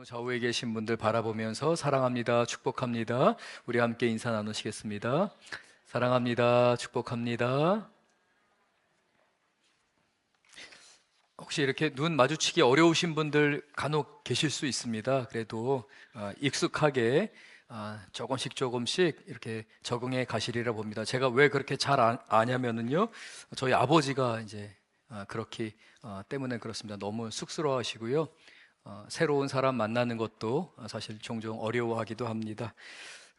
좌우에 계신 분들 바라보면서 사랑합니다, 축복합니다. 우리 함께 인사 나누시겠습니다. 사랑합니다, 축복합니다. 혹시 이렇게 눈 마주치기 어려우신 분들 간혹 계실 수 있습니다. 그래도 익숙하게 조금씩 이렇게 적응해 가시리라 봅니다. 제가 왜 그렇게 잘 아냐면은요, 저희 아버지가 이제 그렇기 때문에 그렇습니다. 너무 쑥스러워하시고요. 새로운 사람 만나는 것도 사실 종종 어려워하기도 합니다.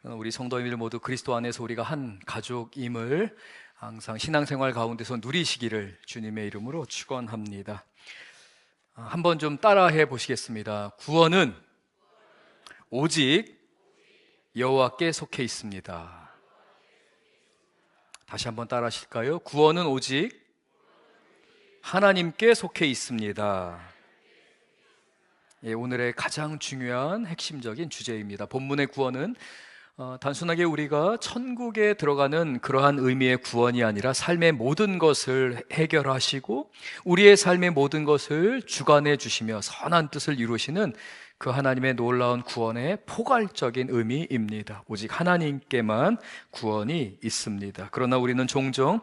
우리 성도님들 모두 그리스도 안에서 우리가 한 가족임을 항상 신앙생활 가운데서 누리시기를 주님의 이름으로 축원합니다. 한번 좀 따라해 보시겠습니다. 구원은 오직 여호와께 속해 있습니다. 다시 한번 따라 하실까요? 구원은 오직 하나님께 속해 있습니다. 예, 오늘의 가장 중요한 핵심적인 주제입니다. 본문의 구원은 단순하게 우리가 천국에 들어가는 그러한 의미의 구원이 아니라 삶의 모든 것을 해결하시고 우리의 삶의 모든 것을 주관해 주시며 선한 뜻을 이루시는 그 하나님의 놀라운 구원의 포괄적인 의미입니다. 오직 하나님께만 구원이 있습니다. 그러나 우리는 종종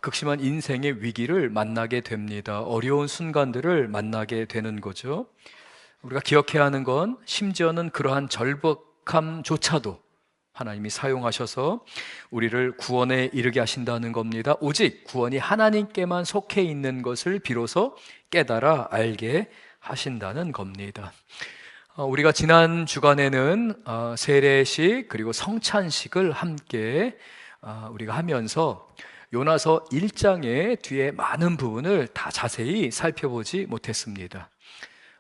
극심한 인생의 위기를 만나게 됩니다. 어려운 순간들을 만나게 되는 거죠. 우리가 기억해야 하는 건 심지어는 그러한 절박함조차도 하나님이 사용하셔서 우리를 구원에 이르게 하신다는 겁니다. 오직 구원이 하나님께만 속해 있는 것을 비로소 깨달아 알게 하신다는 겁니다. 우리가 지난 주간에는 세례식 그리고 성찬식을 함께 우리가 하면서 요나서 1장의 뒤에 많은 부분을 다 자세히 살펴보지 못했습니다.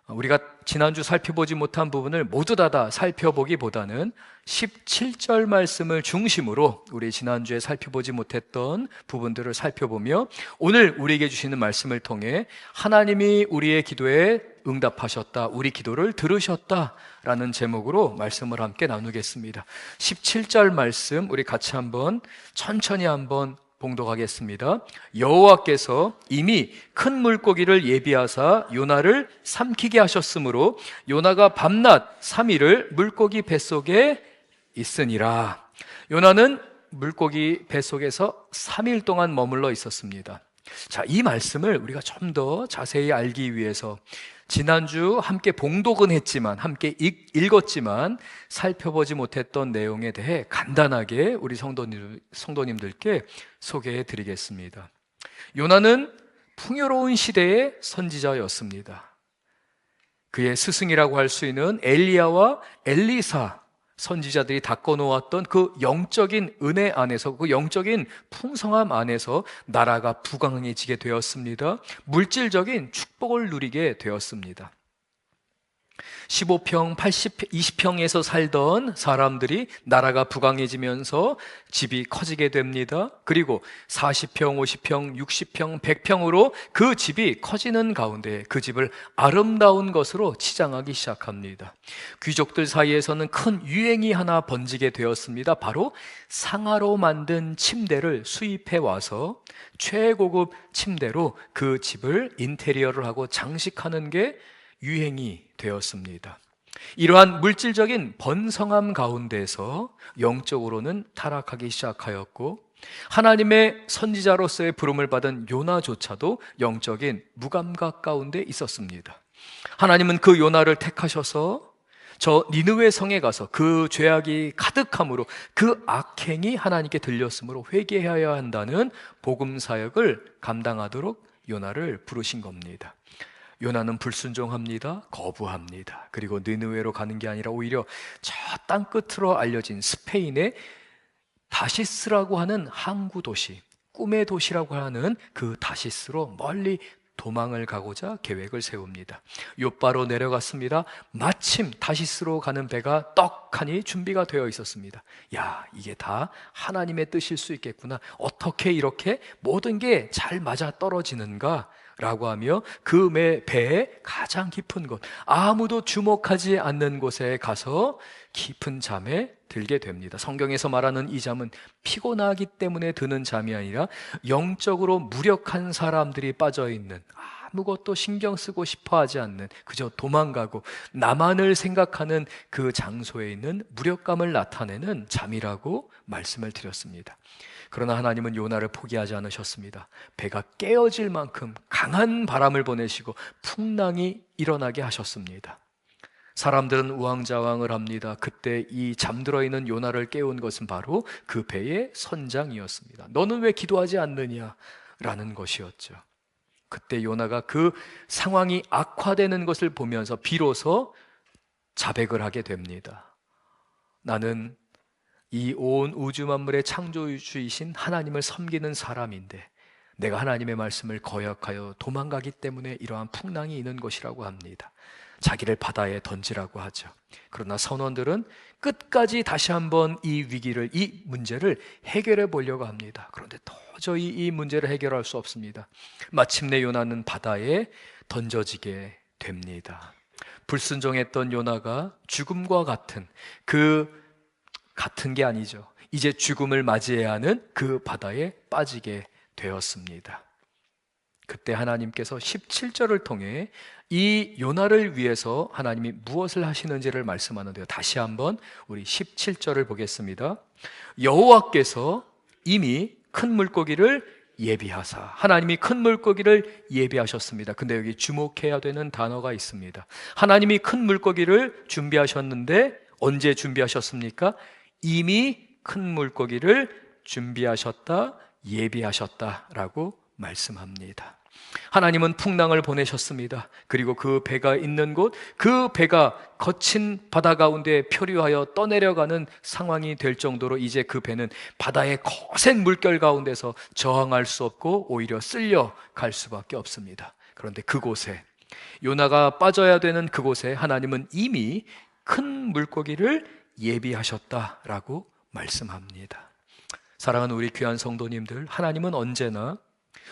우리가 지난주 살펴보지 못한 부분을 모두 다 살펴보기보다는 17절 말씀을 중심으로 우리 지난주에 살펴보지 못했던 부분들을 살펴보며 오늘 우리에게 주시는 말씀을 통해 하나님이 우리의 기도에 응답하셨다, 우리 기도를 들으셨다라는 제목으로 말씀을 함께 나누겠습니다. 17절 말씀 우리 같이 한번 천천히 한번 봉독하겠습니다. 여호와께서 이미 큰 물고기를 예비하사 요나를 삼키게 하셨으므로 요나가 밤낮 3일을 물고기 뱃속에 있으니라. 요나는 물고기 뱃속에서 3일 동안 머물러 있었습니다. 자, 이 말씀을 우리가 좀 더 자세히 알기 위해서 지난주 함께 봉독은 했지만 함께 읽었지만 살펴보지 못했던 내용에 대해 간단하게 우리 성도님들께 소개해 드리겠습니다. 요나는 풍요로운 시대의 선지자였습니다. 그의 스승이라고 할 수 있는 엘리야와 엘리사 선지자들이 닦아놓았던 그 영적인 은혜 안에서, 그 영적인 풍성함 안에서 나라가 부강해지게 되었습니다. 물질적인 축복을 누리게 되었습니다. 15평, 80, 20평에서 살던 사람들이 나라가 부강해지면서 집이 커지게 됩니다. 그리고 40평, 50평, 60평, 100평으로 그 집이 커지는 가운데 그 집을 아름다운 것으로 치장하기 시작합니다. 귀족들 사이에서는 큰 유행이 하나 번지게 되었습니다. 바로 상아로 만든 침대를 수입해 와서 최고급 침대로 그 집을 인테리어를 하고 장식하는 게 유행이 되었습니다. 이러한 물질적인 번성함 가운데서 영적으로는 타락하기 시작하였고 하나님의 선지자로서의 부름을 받은 요나조차도 영적인 무감각 가운데 있었습니다. 하나님은 그 요나를 택하셔서 저 니느웨 성에 가서 그 죄악이 가득함으로 그 악행이 하나님께 들렸으므로 회개해야 한다는 복음 사역을 감당하도록 요나를 부르신 겁니다. 요나는 불순종합니다. 거부합니다. 그리고 니느웨로 가는 게 아니라 오히려 저 땅 끝으로 알려진 스페인의 다시스라고 하는 항구 도시, 꿈의 도시라고 하는 그 다시스로 멀리 도망을 가고자 계획을 세웁니다. 욥바로 내려갔습니다. 마침 다시스로 가는 배가 떡하니 준비가 되어 있었습니다. 야, 이게 다 하나님의 뜻일 수 있겠구나. 어떻게 이렇게 모든 게 잘 맞아 떨어지는가? 라고 하며 그 배의 가장 깊은 곳, 아무도 주목하지 않는 곳에 가서 깊은 잠에 들게 됩니다. 성경에서 말하는 이 잠은 피곤하기 때문에 드는 잠이 아니라 영적으로 무력한 사람들이 빠져있는 아무것도 신경 쓰고 싶어 하지 않는, 그저 도망가고 나만을 생각하는 그 장소에 있는 무력감을 나타내는 잠이라고 말씀을 드렸습니다. 그러나 하나님은 요나를 포기하지 않으셨습니다. 배가 깨어질 만큼 강한 바람을 보내시고 풍랑이 일어나게 하셨습니다. 사람들은 우왕좌왕을 합니다. 그때 이 잠들어 있는 요나를 깨운 것은 바로 그 배의 선장이었습니다. 너는 왜 기도하지 않느냐? 라는 것이었죠. 그때 요나가 그 상황이 악화되는 것을 보면서 비로소 자백을 하게 됩니다. 나는 이 온 우주 만물의 창조주이신 하나님을 섬기는 사람인데 내가 하나님의 말씀을 거역하여 도망가기 때문에 이러한 풍랑이 있는 것이라고 합니다. 자기를 바다에 던지라고 하죠. 그러나 선원들은 끝까지 다시 한번 이 위기를, 이 문제를 해결해 보려고 합니다. 그런데 도저히 이 문제를 해결할 수 없습니다. 마침내 요나는 바다에 던져지게 됩니다. 불순종했던 요나가 죽음과 같은 같은 게 아니죠. 이제 죽음을 맞이해야 하는 그 바다에 빠지게 되었습니다. 그때 하나님께서 17절을 통해 이 요나를 위해서 하나님이 무엇을 하시는지를 말씀하는데요. 다시 한번 우리 17절을 보겠습니다. 여호와께서 이미 큰 물고기를 예비하사, 하나님이 큰 물고기를 예비하셨습니다. 근데 여기 주목해야 되는 단어가 있습니다. 하나님이 큰 물고기를 준비하셨는데 언제 준비하셨습니까? 이미 큰 물고기를 준비하셨다, 예비하셨다라고 말씀합니다. 하나님은 풍랑을 보내셨습니다. 그리고 그 배가 있는 곳, 그 배가 거친 바다 가운데 표류하여 떠내려가는 상황이 될 정도로 이제 그 배는 바다의 거센 물결 가운데서 저항할 수 없고 오히려 쓸려갈 수밖에 없습니다. 그런데 그곳에, 요나가 빠져야 되는 그곳에 하나님은 이미 큰 물고기를 예비하셨다라고 말씀합니다. 사랑하는 우리 귀한 성도님들, 하나님은 언제나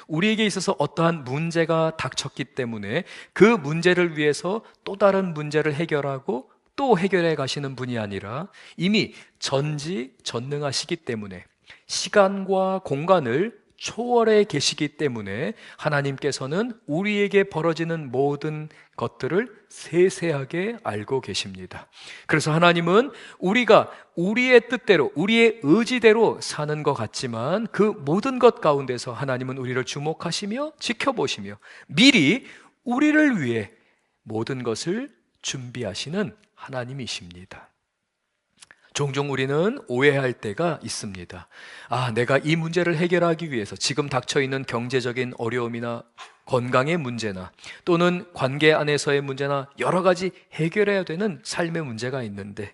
우리에게 있어서 어떠한 문제가 닥쳤기 때문에 그 문제를 위해서 또 다른 문제를 해결하고 또 해결해 가시는 분이 아니라 이미 전지전능하시기 때문에 시간과 공간을 초월해 계시기 때문에 하나님께서는 우리에게 벌어지는 모든 것들을 세세하게 알고 계십니다. 그래서 하나님은 우리가 우리의 뜻대로, 우리의 의지대로 사는 것 같지만 그 모든 것 가운데서 하나님은 우리를 주목하시며 지켜보시며 미리 우리를 위해 모든 것을 준비하시는 하나님이십니다. 종종 우리는 오해할 때가 있습니다. 내가 이 문제를 해결하기 위해서 지금 닥쳐있는 경제적인 어려움이나 건강의 문제나 또는 관계 안에서의 문제나 여러 가지 해결해야 되는 삶의 문제가 있는데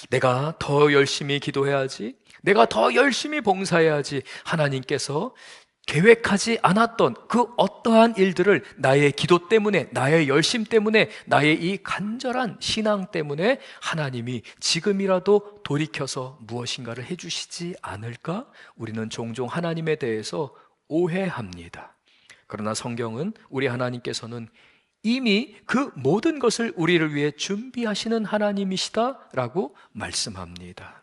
내가 더 열심히 기도해야지, 내가 더 열심히 봉사해야지 하나님께서 계획하지 않았던 그 어떠한 일들을 나의 기도 때문에, 나의 열심 때문에, 나의 이 간절한 신앙 때문에 하나님이 지금이라도 돌이켜서 무엇인가를 해주시지 않을까? 우리는 종종 하나님에 대해서 오해합니다. 그러나 성경은 우리 하나님께서는 이미 그 모든 것을 우리를 위해 준비하시는 하나님이시다라고 말씀합니다.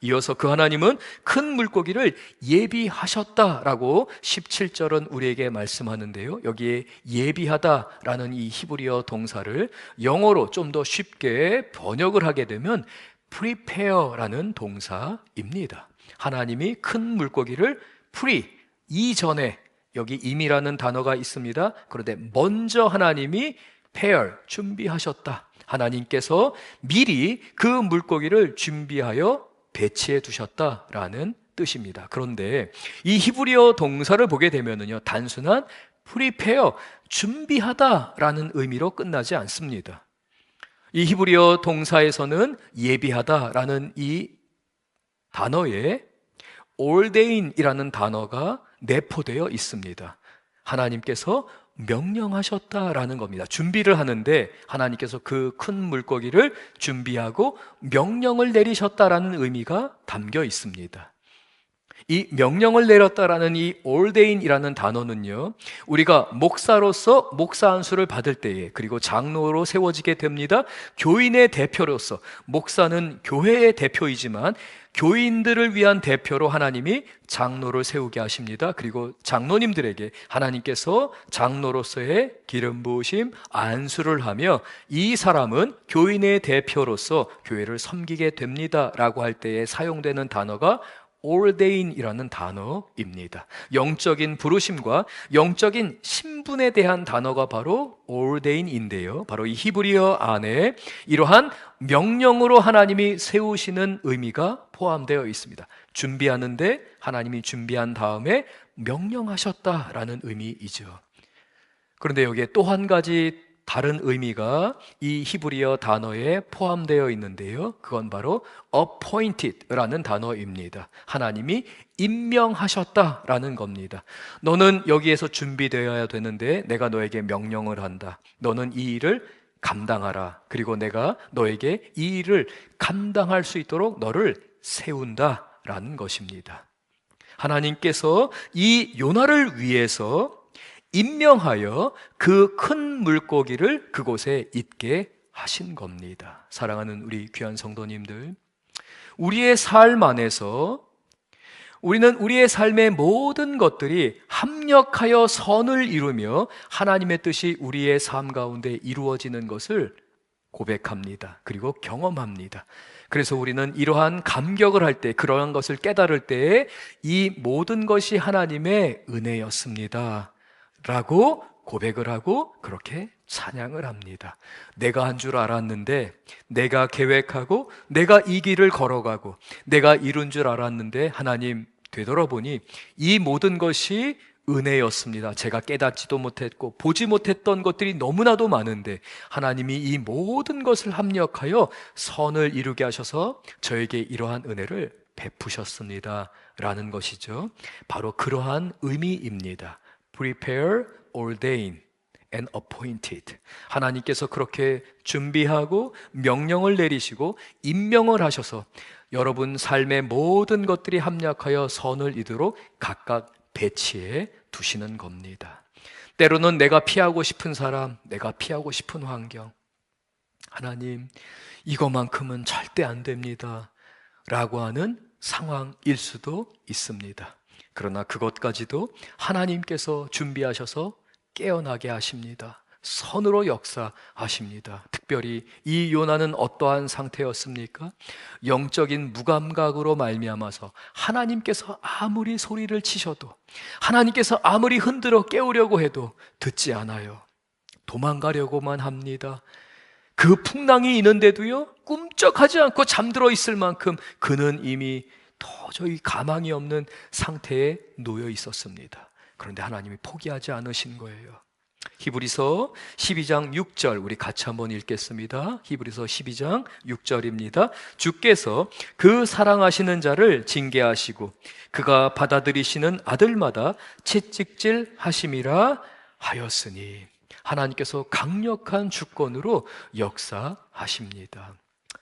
이어서 그 하나님은 큰 물고기를 예비하셨다라고 17절은 우리에게 말씀하는데요. 여기에 예비하다라는 이 히브리어 동사를 영어로 좀 더 쉽게 번역을 하게 되면 prepare라는 동사입니다. 하나님이 큰 물고기를 이전에, 여기 임이라는 단어가 있습니다. 그런데 먼저 하나님이 준비하셨다. 하나님께서 미리 그 물고기를 준비하여 배치해 두셨다라는 뜻입니다. 그런데 이 히브리어 동사를 보게 되면은요, 단순한 준비하다라는 의미로 끝나지 않습니다. 이 히브리어 동사에서는 예비하다라는 이 단어에 ordain이라는 단어가 내포되어 있습니다. 하나님께서 명령하셨다라는 겁니다. 준비를 하는데 하나님께서 그 큰 물고기를 준비하고 명령을 내리셨다라는 의미가 담겨 있습니다. 이 명령을 내렸다라는 이 ordain이라는 단어는요, 우리가 목사로서 목사 안수를 받을 때에, 그리고 장로로 세워지게 됩니다. 교인의 대표로서, 목사는 교회의 대표이지만 교인들을 위한 대표로 하나님이 장로를 세우게 하십니다. 그리고 장로님들에게 하나님께서 장로로서의 기름 부으심, 안수를 하며 이 사람은 교인의 대표로서 교회를 섬기게 됩니다 라고 할 때에 사용되는 단어가 ordain이라는 단어입니다. 영적인 부르심과 영적인 신분에 대한 단어가 바로 ordain인데요, 바로 이 히브리어 안에 이러한 명령으로 하나님이 세우시는 의미가 포함되어 있습니다. 준비하는데 하나님이 준비한 다음에 명령하셨다라는 의미이죠. 그런데 여기에 또 한 가지 다른 의미가 이 히브리어 단어에 포함되어 있는데요, 그건 바로 appointed라는 단어입니다. 하나님이 임명하셨다라는 겁니다. 너는 여기에서 준비되어야 되는데 내가 너에게 명령을 한다. 너는 이 일을 감당하라. 그리고 내가 너에게 이 일을 감당할 수 있도록 너를 세운다라는 것입니다. 하나님께서 이 요나를 위해서 임명하여 그 큰 물고기를 그곳에 있게 하신 겁니다. 사랑하는 우리 귀한 성도님들, 우리의 삶 안에서 우리는 우리의 삶의 모든 것들이 합력하여 선을 이루며 하나님의 뜻이 우리의 삶 가운데 이루어지는 것을 고백합니다. 그리고 경험합니다. 그래서 우리는 이러한 감격을 할 때, 그러한 것을 깨달을 때에 이 모든 것이 하나님의 은혜였습니다 라고 고백을 하고 그렇게 찬양을 합니다. 내가 한 줄 알았는데, 내가 계획하고 내가 이 길을 걸어가고 내가 이룬 줄 알았는데 하나님 되돌아보니 이 모든 것이 은혜였습니다. 제가 깨닫지도 못했고 보지 못했던 것들이 너무나도 많은데 하나님이 이 모든 것을 합력하여 선을 이루게 하셔서 저에게 이러한 은혜를 베푸셨습니다 라는 것이죠. 바로 그러한 의미입니다. Prepare, ordain and appointed. 하나님께서 그렇게 준비하고 명령을 내리시고 임명을 하셔서 여러분 삶의 모든 것들이 합력하여 선을 이루도록 각각 배치해 두시는 겁니다. 때로는 내가 피하고 싶은 사람, 내가 피하고 싶은 환경, 하나님 이것만큼은 절대 안 됩니다 라고 하는 상황일 수도 있습니다. 그러나 그것까지도 하나님께서 준비하셔서 깨어나게 하십니다. 선으로 역사하십니다. 특별히 이 요나는 어떠한 상태였습니까? 영적인 무감각으로 말미암아서 하나님께서 아무리 소리를 치셔도, 하나님께서 아무리 흔들어 깨우려고 해도 듣지 않아요. 도망가려고만 합니다. 그 풍랑이 있는데도요, 꿈쩍하지 않고 잠들어 있을 만큼 그는 이미 도저히 가망이 없는 상태에 놓여 있었습니다. 그런데 하나님이 포기하지 않으신 거예요. 히브리서 12장 6절 우리 같이 한번 읽겠습니다. 히브리서 12장 6절입니다. 주께서 그 사랑하시는 자를 징계하시고 그가 받아들이시는 아들마다 채찍질 하심이라 하였으니, 하나님께서 강력한 주권으로 역사하십니다.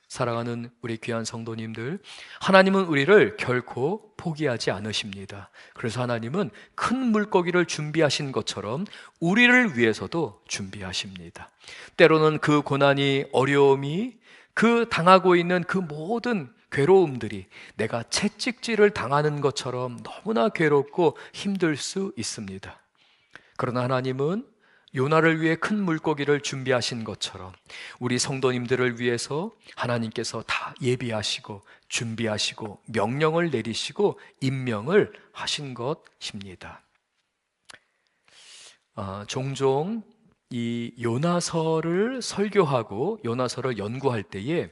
사랑하는 우리 귀한 성도님들, 하나님은 우리를 결코 포기하지 않으십니다. 그래서 하나님은 큰 물고기를 준비하신 것처럼 우리를 위해서도 준비하십니다. 때로는 그 고난이, 어려움이, 그 당하고 있는 그 모든 괴로움들이 내가 채찍질을 당하는 것처럼 너무나 괴롭고 힘들 수 있습니다. 그러나 하나님은 요나를 위해 큰 물고기를 준비하신 것처럼 우리 성도님들을 위해서 하나님께서 다 예비하시고 준비하시고 명령을 내리시고 임명을 하신 것입니다. 종종 이 요나서를 설교하고 요나서를 연구할 때에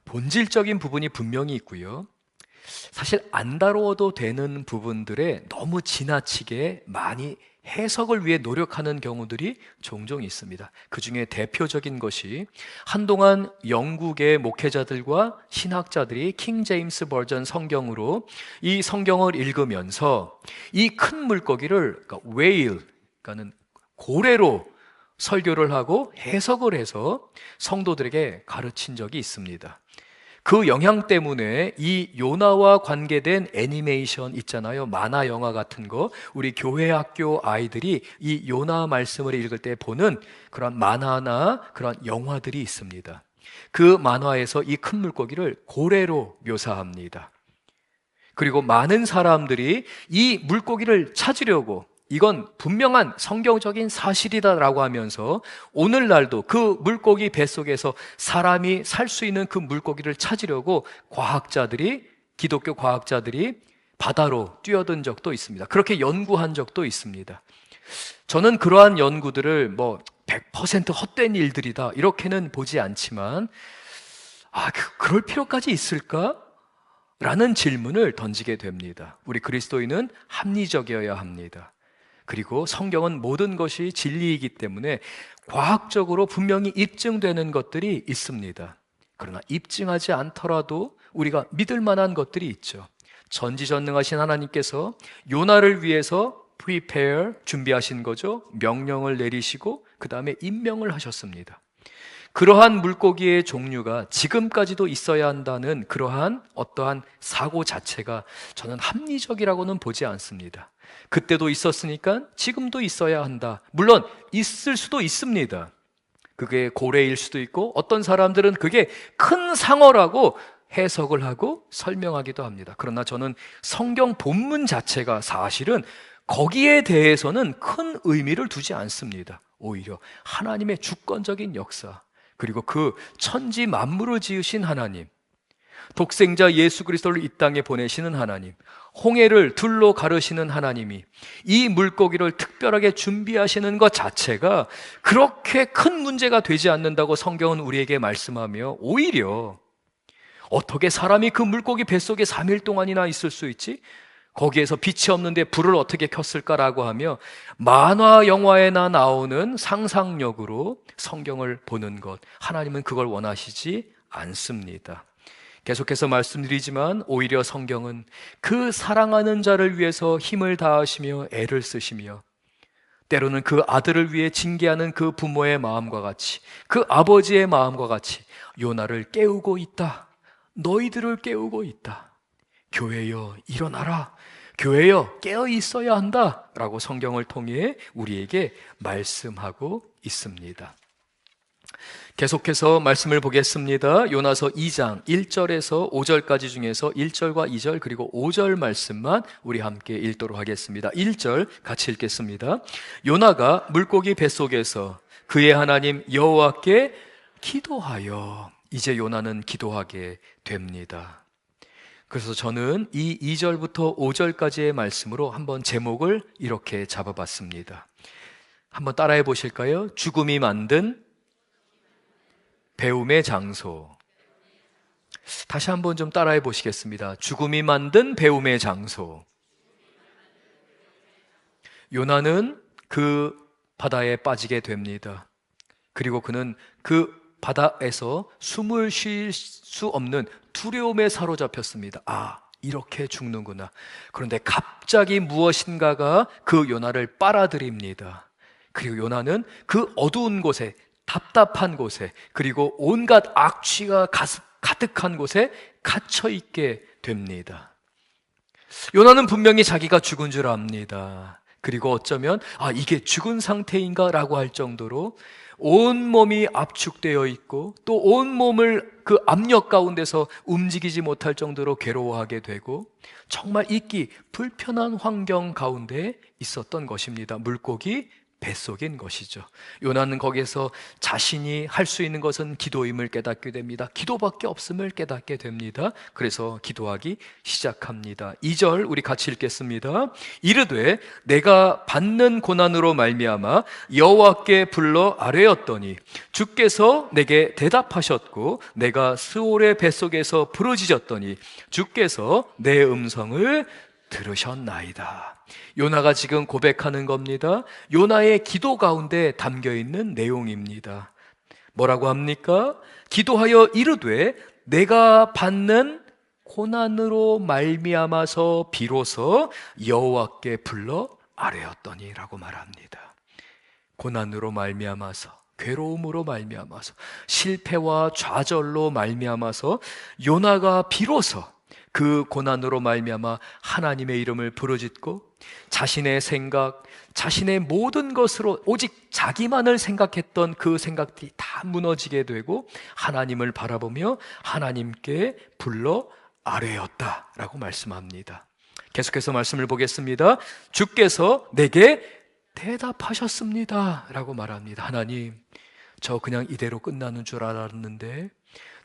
본질적인 부분이 분명히 있고요, 사실 안 다루어도 되는 부분들에 너무 지나치게 많이 해석을 위해 노력하는 경우들이 종종 있습니다. 그 중에 대표적인 것이 한동안 영국의 목회자들과 신학자들이 킹 제임스 버전 성경으로 이 성경을 읽으면서 이 큰 물고기를, 그러니까 whale, 그러니까는 고래로 설교를 하고 해석을 해서 성도들에게 가르친 적이 있습니다. 그 영향 때문에 이 요나와 관계된 애니메이션 있잖아요. 만화 영화 같은 거. 우리 교회 학교 아이들이 이 요나 말씀을 읽을 때 보는 그런 만화나 그런 영화들이 있습니다. 그 만화에서 이 큰 물고기를 고래로 묘사합니다. 그리고 많은 사람들이 이 물고기를 찾으려고 이건 분명한 성경적인 사실이다라고 하면서 오늘날도 그 물고기 뱃속에서 사람이 살 수 있는 그 물고기를 찾으려고 기독교 과학자들이 바다로 뛰어든 적도 있습니다. 그렇게 연구한 적도 있습니다. 저는 그러한 연구들을 100% 헛된 일들이다 이렇게는 보지 않지만 그럴 필요까지 있을까? 라는 질문을 던지게 됩니다. 우리 그리스도인은 합리적이어야 합니다. 그리고 성경은 모든 것이 진리이기 때문에 과학적으로 분명히 입증되는 것들이 있습니다. 그러나 입증하지 않더라도 우리가 믿을 만한 것들이 있죠. 전지전능하신 하나님께서 요나를 위해서 prepare, 준비하신 거죠. 명령을 내리시고 그 다음에 임명을 하셨습니다. 그러한 물고기의 종류가 지금까지도 있어야 한다는 그러한 어떠한 사고 자체가 저는 합리적이라고는 보지 않습니다. 그때도 있었으니까 지금도 있어야 한다. 물론 있을 수도 있습니다. 그게 고래일 수도 있고 어떤 사람들은 그게 큰 상어라고 해석을 하고 설명하기도 합니다. 그러나 저는 성경 본문 자체가 사실은 거기에 대해서는 큰 의미를 두지 않습니다. 오히려 하나님의 주권적인 역사, 그리고 그 천지 만물을 지으신 하나님, 독생자 예수 그리스도를 이 땅에 보내시는 하나님, 홍해를 둘로 가르시는 하나님이 이 물고기를 특별하게 준비하시는 것 자체가 그렇게 큰 문제가 되지 않는다고 성경은 우리에게 말씀하며, 오히려 어떻게 사람이 그 물고기 뱃속에 3일 동안이나 있을 수 있지? 거기에서 빛이 없는데 불을 어떻게 켰을까라고 하며 만화 영화에나 나오는 상상력으로 성경을 보는 것, 하나님은 그걸 원하시지 않습니다. 계속해서 말씀드리지만 오히려 성경은 그 사랑하는 자를 위해서 힘을 다하시며 애를 쓰시며 때로는 그 아들을 위해 징계하는 그 부모의 마음과 같이, 그 아버지의 마음과 같이 요나를 깨우고 있다. 너희들을 깨우고 있다. 교회여 일어나라, 교회여 깨어 있어야 한다 라고 성경을 통해 우리에게 말씀하고 있습니다. 계속해서 말씀을 보겠습니다. 요나서 2장 1절에서 5절까지 중에서 1절과 2절 그리고 5절 말씀만 우리 함께 읽도록 하겠습니다. 1절 같이 읽겠습니다. 요나가 물고기 뱃속에서 그의 하나님 여호와께 기도하여, 이제 요나는 기도하게 됩니다. 그래서 저는 이 2절부터 5절까지의 말씀으로 한번 제목을 이렇게 잡아봤습니다. 한번 따라해 보실까요? 죽음이 만든 배움의 장소. 다시 한번 좀 따라해 보시겠습니다. 죽음이 만든 배움의 장소. 요나는 그 바다에 빠지게 됩니다. 그리고 그는 그 바다에서 숨을 쉴 수 없는 두려움에 사로잡혔습니다. 이렇게 죽는구나. 그런데 갑자기 무엇인가가 그 요나를 빨아들입니다. 그리고 요나는 그 어두운 곳에, 답답한 곳에, 그리고 온갖 악취가 가득한 곳에 갇혀 있게 됩니다. 요나는 분명히 자기가 죽은 줄 압니다. 그리고 어쩌면 이게 죽은 상태인가 라고 할 정도로 온몸이 압축되어 있고 또 온몸을 그 압력 가운데서 움직이지 못할 정도로 괴로워하게 되고 정말 있기 불편한 환경 가운데 있었던 것입니다. 물고기 뱃속인 것이죠. 요나는 거기에서 자신이 할 수 있는 것은 기도임을 깨닫게 됩니다. 기도밖에 없음을 깨닫게 됩니다. 그래서 기도하기 시작합니다. 2절 우리 같이 읽겠습니다. 이르되 내가 받는 고난으로 말미암아 여호와께 불러 아뢰었더니 주께서 내게 대답하셨고 내가 스올의 뱃속에서 부르짖었더니 주께서 내 음성을 들으셨나이다. 요나가 지금 고백하는 겁니다. 요나의 기도 가운데 담겨있는 내용입니다. 뭐라고 합니까? 기도하여 이르되 내가 받는 고난으로 말미암아서 비로소 여호와께 불러 아뢰었더니 라고 말합니다. 고난으로 말미암아서, 괴로움으로 말미암아서, 실패와 좌절로 말미암아서 요나가 비로소 그 고난으로 말미암아 하나님의 이름을 부르짖고 자신의 생각, 자신의 모든 것으로 오직 자기만을 생각했던 그 생각들이 다 무너지게 되고 하나님을 바라보며 하나님께 불러 아뢰었다라고 말씀합니다. 계속해서 말씀을 보겠습니다. 주께서 내게 대답하셨습니다 라고 말합니다. 하나님, 저 그냥 이대로 끝나는 줄 알았는데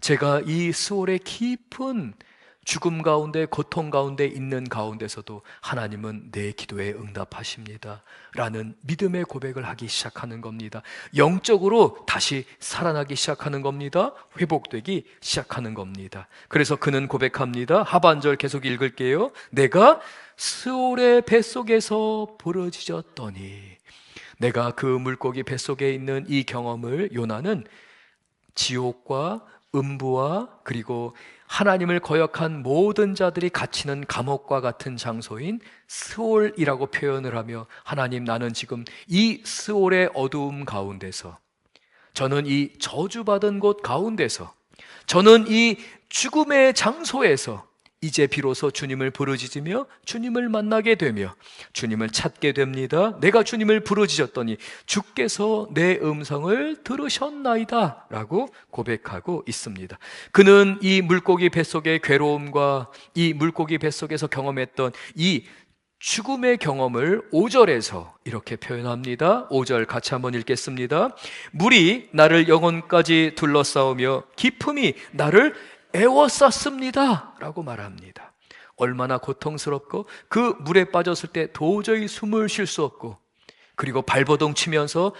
제가 이 스올의 깊은 죽음 가운데, 고통 가운데 있는 가운데서도 하나님은 내 기도에 응답하십니다 라는 믿음의 고백을 하기 시작하는 겁니다. 영적으로 다시 살아나기 시작하는 겁니다. 회복되기 시작하는 겁니다. 그래서 그는 고백합니다. 하반절 계속 읽을게요. 내가 스올의 뱃속에서 부르짖었더니, 내가 그 물고기 뱃속에 있는 이 경험을 요나는 지옥과 음부와 그리고 하나님을 거역한 모든 자들이 갇히는 감옥과 같은 장소인 스올이라고 표현을 하며, 하나님, 나는 지금 이 스올의 어두움 가운데서, 저는 이 저주받은 곳 가운데서, 저는 이 죽음의 장소에서 이제 비로소 주님을 부르짖으며 주님을 만나게 되며 주님을 찾게 됩니다. 내가 주님을 부르짖었더니 주께서 내 음성을 들으셨나이다 라고 고백하고 있습니다. 그는 이 물고기 뱃속의 괴로움과 이 물고기 뱃속에서 경험했던 이 죽음의 경험을 5절에서 이렇게 표현합니다. 5절 같이 한번 읽겠습니다. 물이 나를 영혼까지 둘러싸우며 깊음이 나를 애워쌌습니다 라고 말합니다. 얼마나 고통스럽고 그 물에 빠졌을 때 도저히 숨을 쉴 수 없고, 그리고 발버둥 치면서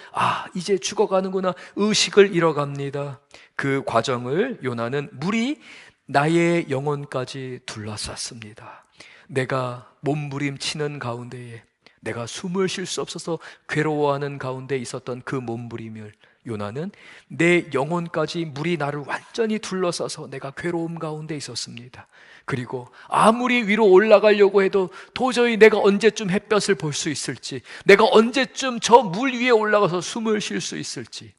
이제 죽어가는구나 의식을 잃어갑니다. 그 과정을 요나는 물이 나의 영혼까지 둘러쌌습니다. 내가 몸부림치는 가운데에, 내가 숨을 쉴 수 없어서 괴로워하는 가운데 있었던 그 몸부림을 요나는 내 영혼까지 물이 나를 완전히 둘러싸서 내가 괴로움 가운데 있었습니다. 그리고 아무리 위로 올라가려고 해도 도저히 내가 언제쯤 햇볕을 볼 수 있을지, 내가 언제쯤 저 물 위에 올라가서 숨을 쉴 수 있을지,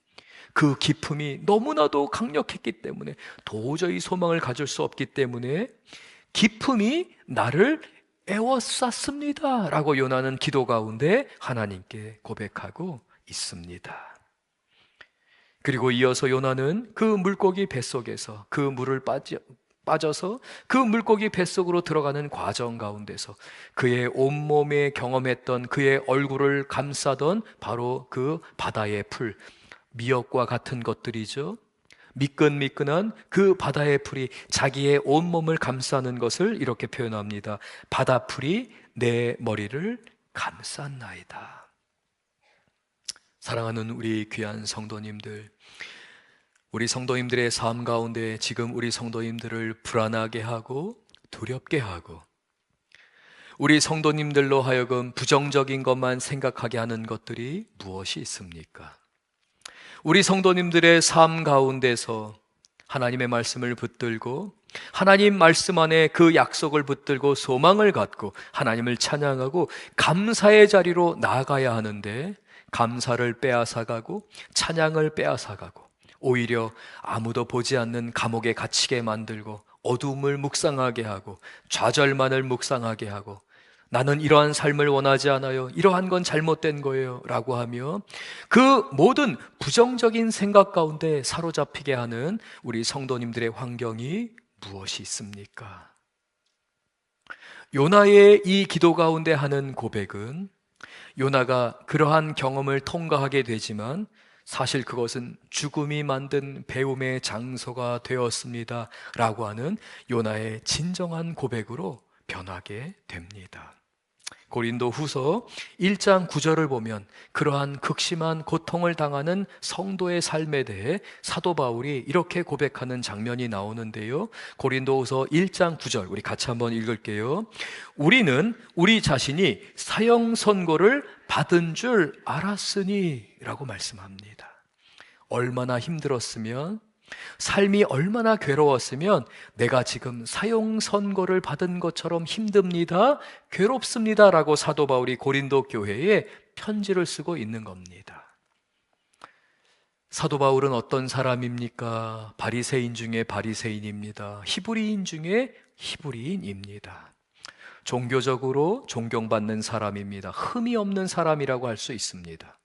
그 기품이 너무나도 강력했기 때문에, 도저히 소망을 가질 수 없기 때문에 기품이 나를 애워쌌습니다 라고 요나는 기도 가운데 하나님께 고백하고 있습니다. 그리고 이어서 요나는 그 물고기 뱃속에서 그 물을 빠져서 그 물고기 뱃속으로 들어가는 과정 가운데서 그의 온몸에 경험했던, 그의 얼굴을 감싸던 바로 그 바다의 풀, 미역과 같은 것들이죠. 미끈미끈한 그 바다의 풀이 자기의 온몸을 감싸는 것을 이렇게 표현합니다. 바다풀이 내 머리를 감쌌나이다. 사랑하는 우리 귀한 성도님들, 우리 성도님들의 삶 가운데 지금 우리 성도님들을 불안하게 하고 두렵게 하고 우리 성도님들로 하여금 부정적인 것만 생각하게 하는 것들이 무엇이 있습니까? 우리 성도님들의 삶 가운데서 하나님의 말씀을 붙들고 하나님 말씀 안에 그 약속을 붙들고 소망을 갖고 하나님을 찬양하고 감사의 자리로 나아가야 하는데, 감사를 빼앗아가고 찬양을 빼앗아가고 오히려 아무도 보지 않는 감옥에 갇히게 만들고 어두움을 묵상하게 하고 좌절만을 묵상하게 하고, 나는 이러한 삶을 원하지 않아요, 이러한 건 잘못된 거예요 라고 하며 그 모든 부정적인 생각 가운데 사로잡히게 하는 우리 성도님들의 환경이 무엇이 있습니까? 요나의 이 기도 가운데 하는 고백은, 요나가 그러한 경험을 통과하게 되지만 사실 그것은 죽음이 만든 배움의 장소가 되었습니다 라고 하는 요나의 진정한 고백으로 변하게 됩니다. 고린도 후서 1장 9절을 보면 그러한 극심한 고통을 당하는 성도의 삶에 대해 사도 바울이 이렇게 고백하는 장면이 나오는데요. 고린도 후서 1장 9절 우리 같이 한번 읽을게요. 우리는 우리 자신이 사형 선고를 받은 줄 알았으니 라고 말씀합니다. 얼마나 힘들었으면, 삶이 얼마나 괴로웠으면 내가 지금 사형 선고를 받은 것처럼 힘듭니다, 괴롭습니다 라고 사도 바울이 고린도 교회에 편지를 쓰고 있는 겁니다. 사도 바울은 어떤 사람입니까? 바리새인 중에 바리새인입니다. 히브리인 중에 히브리인입니다. 종교적으로 존경받는 사람입니다. 흠이 없는 사람이라고 할 수 있습니다.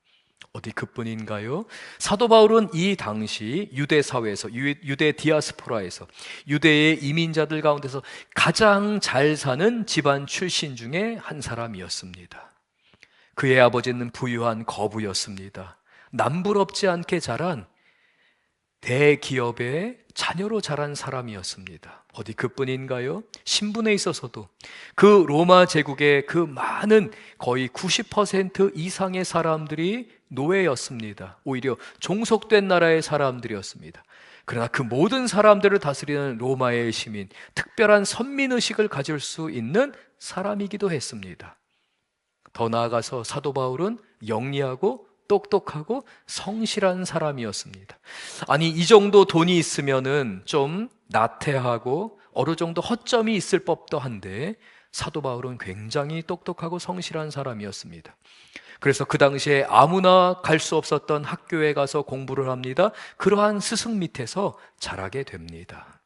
어디 그뿐인가요? 사도 바울은 이 당시 유대 사회에서, 유대 디아스포라에서, 유대의 이민자들 가운데서 가장 잘 사는 집안 출신 중에 한 사람이었습니다. 그의 아버지는 부유한 거부였습니다. 남부럽지 않게 자란 대기업의 자녀로 자란 사람이었습니다. 어디 그뿐인가요? 신분에 있어서도 그 로마 제국의 그 많은 거의 90% 이상의 사람들이 노예였습니다. 오히려 종속된 나라의 사람들이었습니다. 그러나 그 모든 사람들을 다스리는 로마의 시민, 특별한 선민의식을 가질 수 있는 사람이기도 했습니다. 더 나아가서 사도 바울은 영리하고 똑똑하고 성실한 사람이었습니다. 아니, 이 정도 돈이 있으면은 좀 나태하고 어느 정도 허점이 있을 법도 한데 사도 바울은 굉장히 똑똑하고 성실한 사람이었습니다. 그래서 그 당시에 아무나 갈 수 없었던 학교에 가서 공부를 합니다. 그러한 스승 밑에서 자라게 됩니다.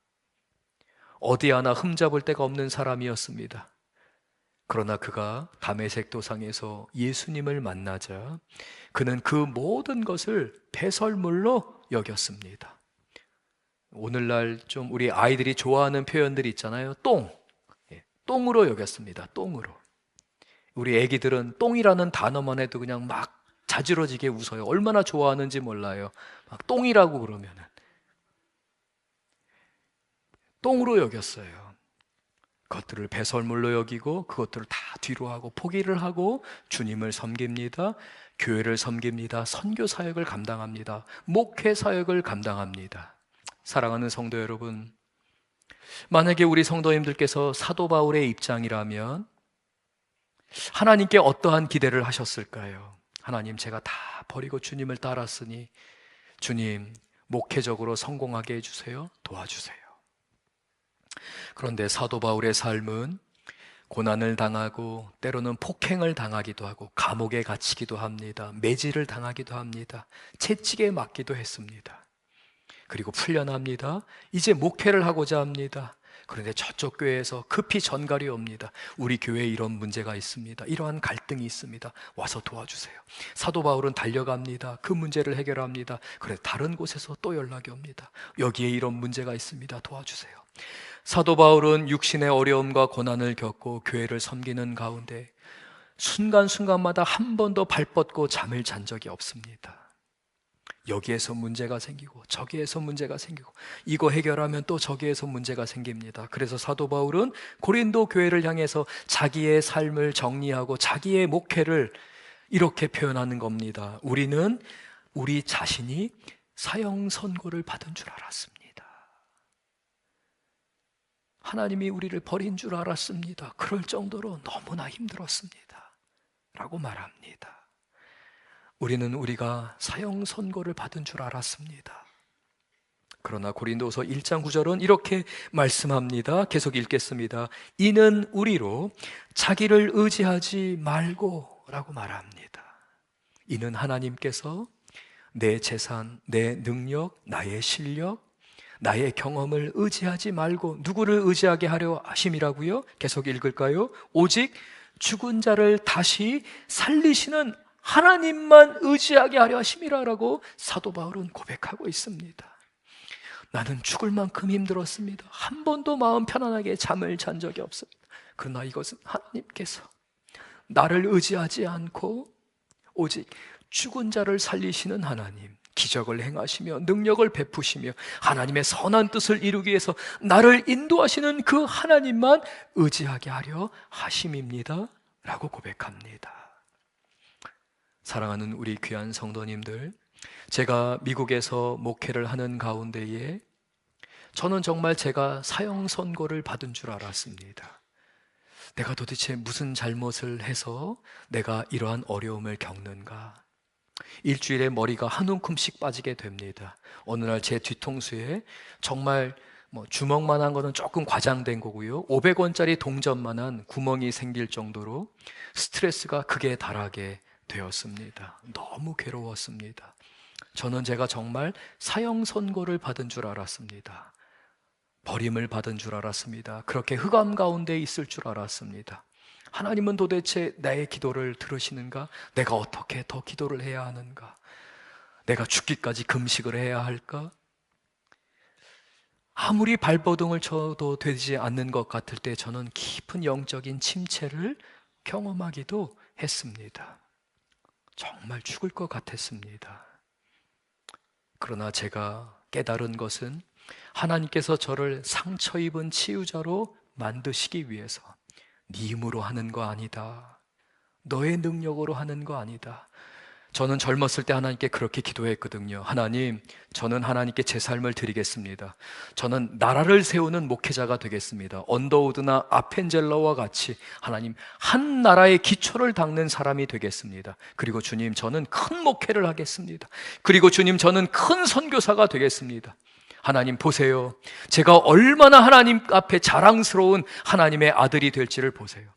어디 하나 흠잡을 데가 없는 사람이었습니다. 그러나 그가 다메섹 도상에서 예수님을 만나자 그는 그 모든 것을 배설물로 여겼습니다. 오늘날 좀 우리 아이들이 좋아하는 표현들이 있잖아요. 똥으로 여겼습니다. 똥으로. 우리 애기들은 똥이라는 단어만 해도 그냥 막 자지러지게 웃어요. 얼마나 좋아하는지 몰라요. 막 똥이라고 그러면은. 똥으로 여겼어요. 그것들을 배설물로 여기고 그것들을 다 뒤로 하고 포기를 하고 주님을 섬깁니다. 교회를 섬깁니다. 선교 사역을 감당합니다. 목회 사역을 감당합니다. 사랑하는 성도 여러분, 만약에 우리 성도님들께서 사도 바울의 입장이라면 하나님께 어떠한 기대를 하셨을까요? 하나님, 제가 다 버리고 주님을 따랐으니 주님, 목회적으로 성공하게 해주세요. 도와주세요. 그런데 사도 바울의 삶은 고난을 당하고 때로는 폭행을 당하기도 하고 감옥에 갇히기도 합니다. 매질을 당하기도 합니다. 채찍에 맞기도 했습니다. 그리고 풀려납니다. 이제 목회를 하고자 합니다. 그런데 저쪽 교회에서 급히 전갈이 옵니다. 우리 교회에 이런 문제가 있습니다. 이러한 갈등이 있습니다. 와서 도와주세요. 사도 바울은 달려갑니다. 그 문제를 해결합니다. 그래서 다른 곳에서 또 연락이 옵니다. 여기에 이런 문제가 있습니다. 도와주세요. 사도 바울은 육신의 어려움과 고난을 겪고 교회를 섬기는 가운데 순간순간마다 한 번도 발 뻗고 잠을 잔 적이 없습니다. 여기에서 문제가 생기고 저기에서 문제가 생기고 이거 해결하면 또 저기에서 문제가 생깁니다. 그래서 사도 바울은 고린도 교회를 향해서 자기의 삶을 정리하고 자기의 목회를 이렇게 표현하는 겁니다. 우리는 우리 자신이 사형 선고를 받은 줄 알았습니다. 하나님이 우리를 버린 줄 알았습니다. 그럴 정도로 너무나 힘들었습니다. 라고 말합니다. 우리는 우리가 사형 선고를 받은 줄 알았습니다. 그러나 고린도서 1장 9절은 이렇게 말씀합니다. 계속 읽겠습니다. 이는 우리로 자기를 의지하지 말고 라고 말합니다. 이는 하나님께서 내 재산, 내 능력, 나의 실력, 나의 경험을 의지하지 말고 누구를 의지하게 하려 하심이라고요? 계속 읽을까요? 오직 죽은 자를 다시 살리시는 하나님만 의지하게 하려 하심이라고 사도 바울은 고백하고 있습니다. 나는 죽을 만큼 힘들었습니다. 한 번도 마음 편안하게 잠을 잔 적이 없습니다. 그러나 이것은 하나님께서 나를 의지하지 않고 오직 죽은 자를 살리시는 하나님, 기적을 행하시며 능력을 베푸시며 하나님의 선한 뜻을 이루기 위해서 나를 인도하시는 그 하나님만 의지하게 하려 하심입니다 라고 고백합니다. 사랑하는 우리 귀한 성도님들, 제가 미국에서 목회를 하는 가운데에 저는 정말 제가 사형 선고를 받은 줄 알았습니다. 내가 도대체 무슨 잘못을 해서 내가 이러한 어려움을 겪는가? 일주일에 머리가 한 움큼씩 빠지게 됩니다. 어느 날 제 뒤통수에 정말 주먹만한 거는 조금 과장된 거고요. 500원짜리 동전만한 구멍이 생길 정도로 스트레스가 극에 달하게 되었습니다. 너무 괴로웠습니다. 저는 제가 정말 사형 선고를 받은 줄 알았습니다. 버림을 받은 줄 알았습니다. 그렇게 흑암 가운데 있을 줄 알았습니다. 하나님은 도대체 나의 기도를 들으시는가? 내가 어떻게 더 기도를 해야 하는가? 내가 죽기까지 금식을 해야 할까? 아무리 발버둥을 쳐도 되지 않는 것 같을 때 저는 깊은 영적인 침체를 경험하기도 했습니다. 정말 죽을 것 같았습니다. 그러나 제가 깨달은 것은 하나님께서 저를 상처 입은 치유자로 만드시기 위해서 네 힘으로 하는 거 아니다. 너의 능력으로 하는 거 아니다. 저는 젊었을 때 하나님께 그렇게 기도했거든요. 하나님, 저는 하나님께 제 삶을 드리겠습니다. 저는 나라를 세우는 목회자가 되겠습니다. 언더우드나 아펜젤러와 같이 하나님, 한 나라의 기초를 닦는 사람이 되겠습니다. 그리고 주님, 저는 큰 목회를 하겠습니다. 그리고 주님, 저는 큰 선교사가 되겠습니다. 하나님 보세요. 제가 얼마나 하나님 앞에 자랑스러운 하나님의 아들이 될지를 보세요.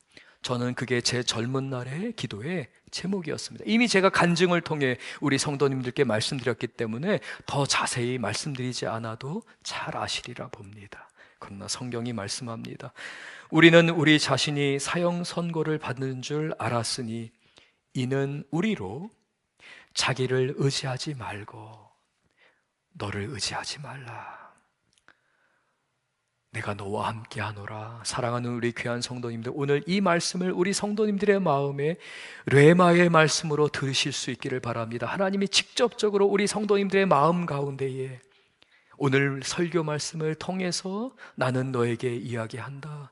저는 그게 제 젊은 날의 기도의 제목이었습니다. 이미 제가 간증을 통해 우리 성도님들께 말씀드렸기 때문에 더 자세히 말씀드리지 않아도 잘 아시리라 봅니다. 그러나 성경이 말씀합니다. 우리는 우리 자신이 사형 선고를 받는 줄 알았으니 이는 우리로 자기를 의지하지 말고 너를 의지하지 말라. 내가 너와 함께 하노라. 사랑하는 우리 귀한 성도님들, 오늘 이 말씀을 우리 성도님들의 마음에 뢰마의 말씀으로 들으실 수 있기를 바랍니다. 하나님이 직접적으로 우리 성도님들의 마음 가운데에 오늘 설교 말씀을 통해서 나는 너에게 이야기한다.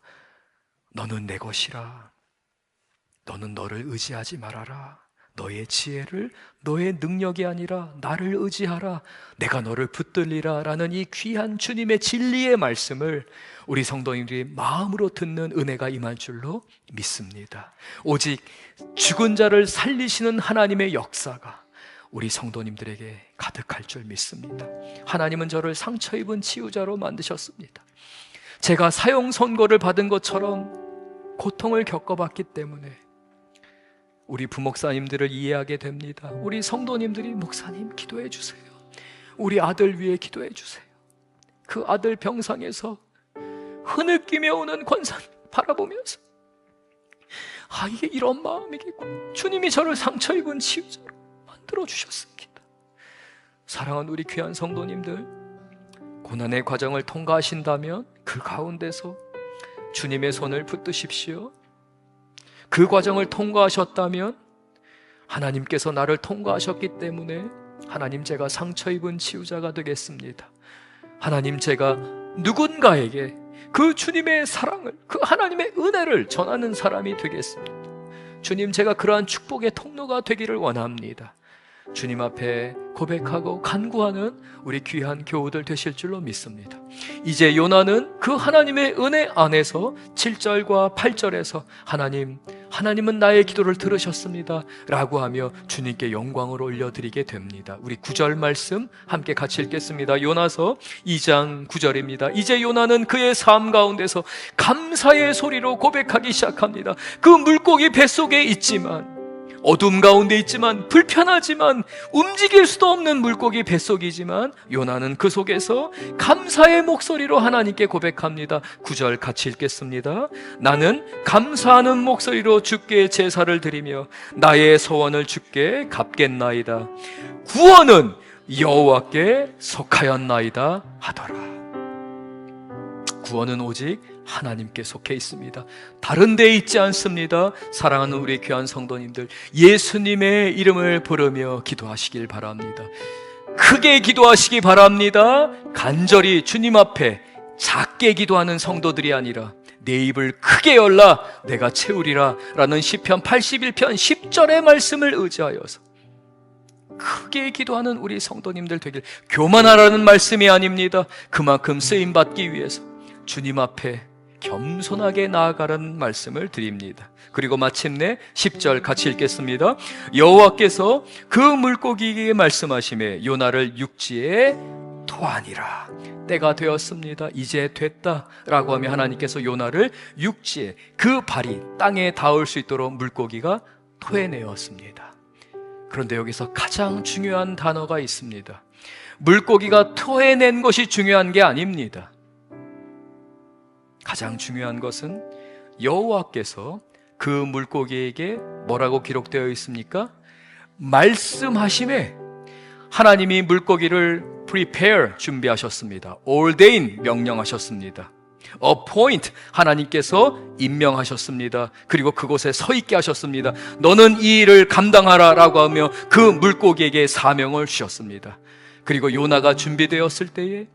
너는 내 것이라. 너는 너를 의지하지 말아라. 너의 지혜를, 너의 능력이 아니라 나를 의지하라. 내가 너를 붙들리라. 라는 이 귀한 주님의 진리의 말씀을 우리 성도님들이 마음으로 듣는 은혜가 임할 줄로 믿습니다. 오직 죽은 자를 살리시는 하나님의 역사가 우리 성도님들에게 가득할 줄 믿습니다. 하나님은 저를 상처 입은 치유자로 만드셨습니다. 제가 사형 선고를 받은 것처럼 고통을 겪어봤기 때문에 우리 부목사님들을 이해하게 됩니다. 우리 성도님들이 목사님 기도해 주세요. 우리 아들 위해 기도해 주세요. 그 아들 병상에서 흐느끼며 오는 권사님 바라보면서 이게 이런 마음이겠고 주님이 저를 상처 입은 치유자로 만들어 주셨습니다. 사랑하는 우리 귀한 성도님들, 고난의 과정을 통과하신다면 그 가운데서 주님의 손을 붙드십시오. 그 과정을 통과하셨다면 하나님께서 나를 통과하셨기 때문에 하나님, 제가 상처 입은 치유자가 되겠습니다. 하나님, 제가 누군가에게 그 주님의 사랑을, 그 하나님의 은혜를 전하는 사람이 되겠습니다. 주님, 제가 그러한 축복의 통로가 되기를 원합니다. 주님 앞에 고백하고 간구하는 우리 귀한 교우들 되실 줄로 믿습니다. 이제 요나는 그 하나님의 은혜 안에서 7절과 8절에서 하나님은 나의 기도를 들으셨습니다 라고 하며 주님께 영광을 올려드리게 됩니다. 우리 9절 말씀 함께 같이 읽겠습니다. 요나서 2장 9절입니다. 이제 요나는 그의 삶 가운데서 감사의 소리로 고백하기 시작합니다. 그 물고기 뱃속에 있지만, 어둠 가운데 있지만, 불편하지만, 움직일 수도 없는 물고기 뱃속이지만 요나는 그 속에서 감사의 목소리로 하나님께 고백합니다. 9절 같이 읽겠습니다. 나는 감사하는 목소리로 주께 제사를 드리며 나의 소원을 주께 갚겠나이다. 구원은 여호와께 속하였나이다 하더라. 구원은 오직 하나님께 속해 있습니다. 다른 데 있지 않습니다. 사랑하는 우리 귀한 성도님들, 예수님의 이름을 부르며 기도하시길 바랍니다. 크게 기도하시기 바랍니다. 간절히 주님 앞에 작게 기도하는 성도들이 아니라 내 입을 크게 열라 내가 채우리라 라는 시편 81편 10절의 말씀을 의지하여서 크게 기도하는 우리 성도님들 되길. 교만하라는 말씀이 아닙니다. 그만큼 쓰임받기 위해서 주님 앞에 겸손하게 나아가라는 말씀을 드립니다. 그리고 마침내 10절 같이 읽겠습니다. 여호와께서 그 물고기에게 말씀하시매 요나를 육지에 토하니라. 때가 되었습니다. 이제 됐다 라고 하며 하나님께서 요나를 육지에, 그 발이 땅에 닿을 수 있도록 물고기가 토해내었습니다. 그런데 여기서 가장 중요한 단어가 있습니다. 물고기가 토해낸 것이 중요한 게 아닙니다. 가장 중요한 것은 여호와께서 그 물고기에게 뭐라고 기록되어 있습니까? 말씀하심에 하나님이 물고기를 prepare 준비하셨습니다. ordain 명령하셨습니다. appoint 하나님께서 임명하셨습니다. 그리고 그곳에 서 있게 하셨습니다. 너는 이 일을 감당하라 라고 하며 그 물고기에게 사명을 주셨습니다. 그리고 요나가 준비되었을 때에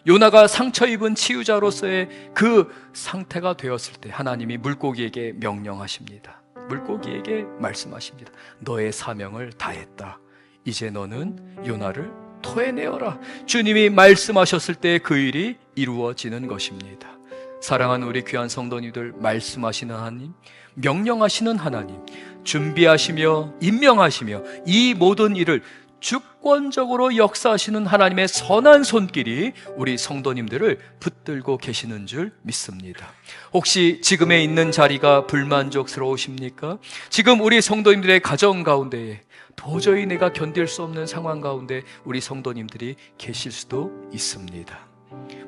요나가 상처 입은 치유자로서의 그 상태가 되었을 때 하나님이 물고기에게 명령하십니다. 물고기에게 말씀하십니다. 너의 사명을 다했다. 이제 너는 요나를 토해내어라. 주님이 말씀하셨을 때 그 일이 이루어지는 것입니다. 사랑하는 우리 귀한 성도님들, 말씀하시는 하나님, 명령하시는 하나님, 준비하시며 임명하시며 이 모든 일을 주권적으로 역사하시는 하나님의 선한 손길이 우리 성도님들을 붙들고 계시는 줄 믿습니다. 혹시 지금에 있는 자리가 불만족스러우십니까? 지금 우리 성도님들의 가정 가운데에 도저히 내가 견딜 수 없는 상황 가운데 우리 성도님들이 계실 수도 있습니다.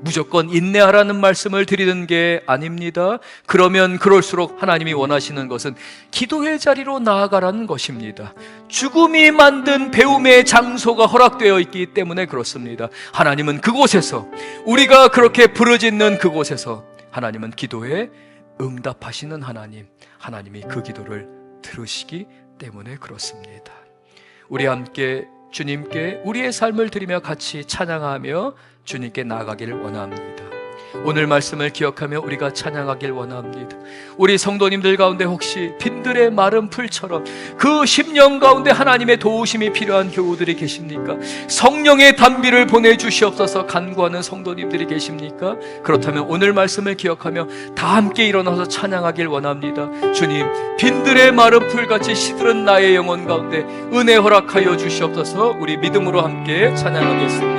무조건 인내하라는 말씀을 드리는 게 아닙니다. 그러면 그럴수록 하나님이 원하시는 것은 기도의 자리로 나아가라는 것입니다. 죽음이 만든 배움의 장소가 허락되어 있기 때문에 그렇습니다. 하나님은 그곳에서, 우리가 그렇게 부르짖는 그곳에서 하나님은 기도에 응답하시는 하나님, 하나님이 그 기도를 들으시기 때문에 그렇습니다. 우리 함께 주님께 우리의 삶을 드리며 같이 찬양하며 주님께 나아가기를 원합니다. 오늘 말씀을 기억하며 우리가 찬양하길 원합니다. 우리 성도님들 가운데 혹시 빈들의 마른 풀처럼 그 10년 가운데 하나님의 도우심이 필요한 교우들이 계십니까? 성령의 단비를 보내주시옵소서 간구하는 성도님들이 계십니까? 그렇다면 오늘 말씀을 기억하며 다 함께 일어나서 찬양하길 원합니다. 주님, 빈들의 마른 풀같이 시들은 나의 영혼 가운데 은혜 허락하여 주시옵소서. 우리 믿음으로 함께 찬양하겠습니다.